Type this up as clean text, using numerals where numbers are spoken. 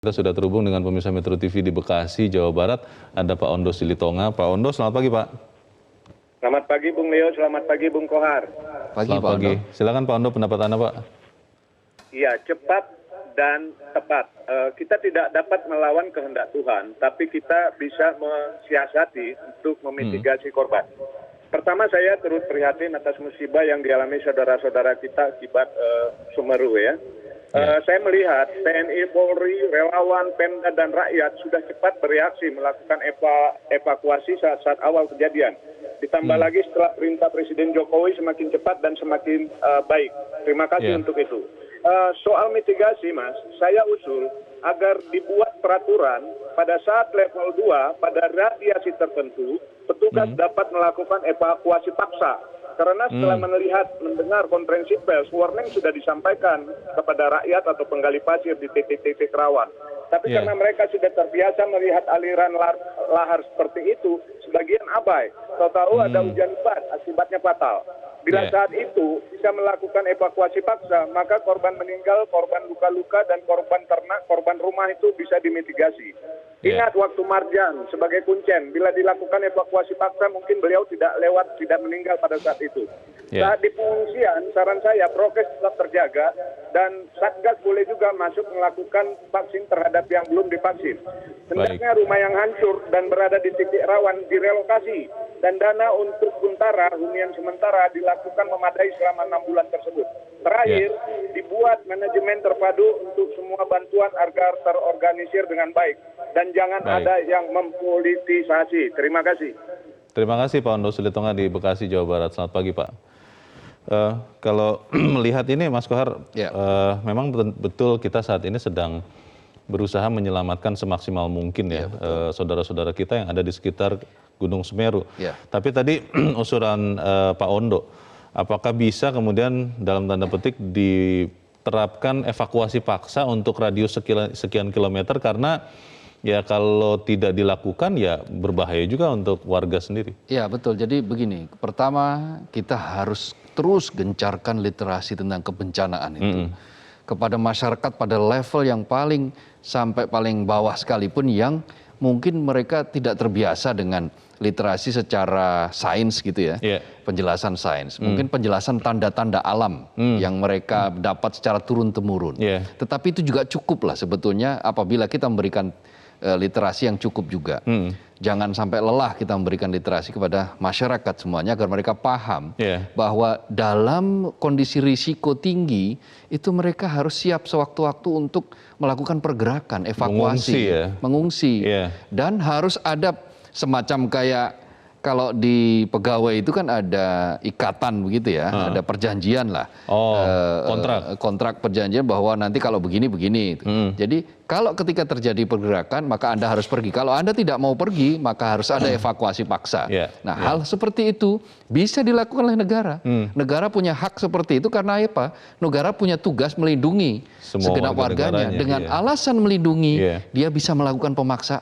Kita sudah terhubung dengan pemirsa Metro TV di Bekasi, Jawa Barat. Ada Pak Ondo Silitonga. Pak Ondo, selamat pagi Pak. Selamat pagi Bung Leo, selamat pagi Bung Kohar. Selamat pagi. Silakan Pak Ondo, pendapat Anda Pak. Iya, cepat dan tepat. Kita tidak dapat melawan kehendak Tuhan, tapi kita bisa mensiasati untuk memitigasi korban. Pertama, saya turut prihatin atas musibah yang dialami saudara-saudara kita akibat Semeru ya. Saya melihat TNI, Polri, relawan, Pemda, dan rakyat sudah cepat bereaksi melakukan evakuasi saat awal kejadian. Ditambah lagi setelah perintah Presiden Jokowi semakin cepat dan semakin baik. Terima kasih untuk itu. Soal mitigasi, Mas, saya usul agar dibuat peraturan pada saat level 2 pada radiasi tertentu, petugas dapat melakukan evakuasi paksa. Karena setelah mendengar konferensi pers, warning sudah disampaikan kepada rakyat atau penggali pasir di titik-titik rawan. Tapi karena mereka sudah terbiasa melihat aliran lahar seperti itu, sebagian abai. Tahu-tahu ada hujan lebat, akibatnya fatal. Bila saat itu bisa melakukan evakuasi paksa, maka korban meninggal, korban luka-luka, dan korban ternak, korban rumah itu bisa dimitigasi. Ingat waktu Marjan sebagai kuncen, bila dilakukan evakuasi paksa mungkin beliau tidak meninggal pada saat itu. Saat di pengungsian, saran saya prokes tetap terjaga dan Satgas boleh juga masuk melakukan vaksin terhadap yang belum divaksin. Hendaknya rumah yang hancur dan berada di titik rawan direlokasi dan dana untuk hunian sementara dilakukan memadai selama 6 bulan tersebut. Terakhir, dibuat manajemen terpadu untuk semua bantuan agar terorganisir dengan baik. Dan jangan ada yang mempolitisasi. Terima kasih. Terima kasih Pak Ondo Silitonga di Bekasi, Jawa Barat. Selamat pagi Pak. Kalau melihat ini Mas Kohar, memang betul kita saat ini sedang berusaha menyelamatkan semaksimal mungkin saudara-saudara kita yang ada di sekitar Gunung Semeru. Tapi tadi usulan Pak Ondo, apakah bisa kemudian dalam tanda petik diterapkan evakuasi paksa untuk radius sekian kilometer, karena ya kalau tidak dilakukan ya berbahaya juga untuk warga sendiri. Ya betul, jadi begini, pertama kita harus terus gencarkan literasi tentang kebencanaan itu. Kepada masyarakat pada level yang sampai paling bawah sekalipun yang mungkin mereka tidak terbiasa dengan literasi secara sains gitu ya, penjelasan sains. Mungkin penjelasan tanda-tanda alam yang mereka dapat secara turun-temurun. Tetapi itu juga cukup lah sebetulnya apabila kita memberikan literasi yang cukup juga. Jangan sampai lelah kita memberikan literasi kepada masyarakat semuanya agar mereka paham bahwa dalam kondisi risiko tinggi itu mereka harus siap sewaktu-waktu untuk melakukan pergerakan evakuasi, mengungsi. Dan harus ada semacam kayak kalau di pegawai itu kan ada ikatan begitu ya, ada perjanjian lah, kontrak perjanjian bahwa nanti kalau begini. Jadi kalau ketika terjadi pergerakan maka Anda harus pergi. Kalau Anda tidak mau pergi maka harus ada evakuasi paksa. Nah hal seperti itu bisa dilakukan oleh negara. Negara punya hak seperti itu karena apa? Negara punya tugas melindungi segenap warganya. Dengan alasan melindungi dia bisa melakukan pemaksaan.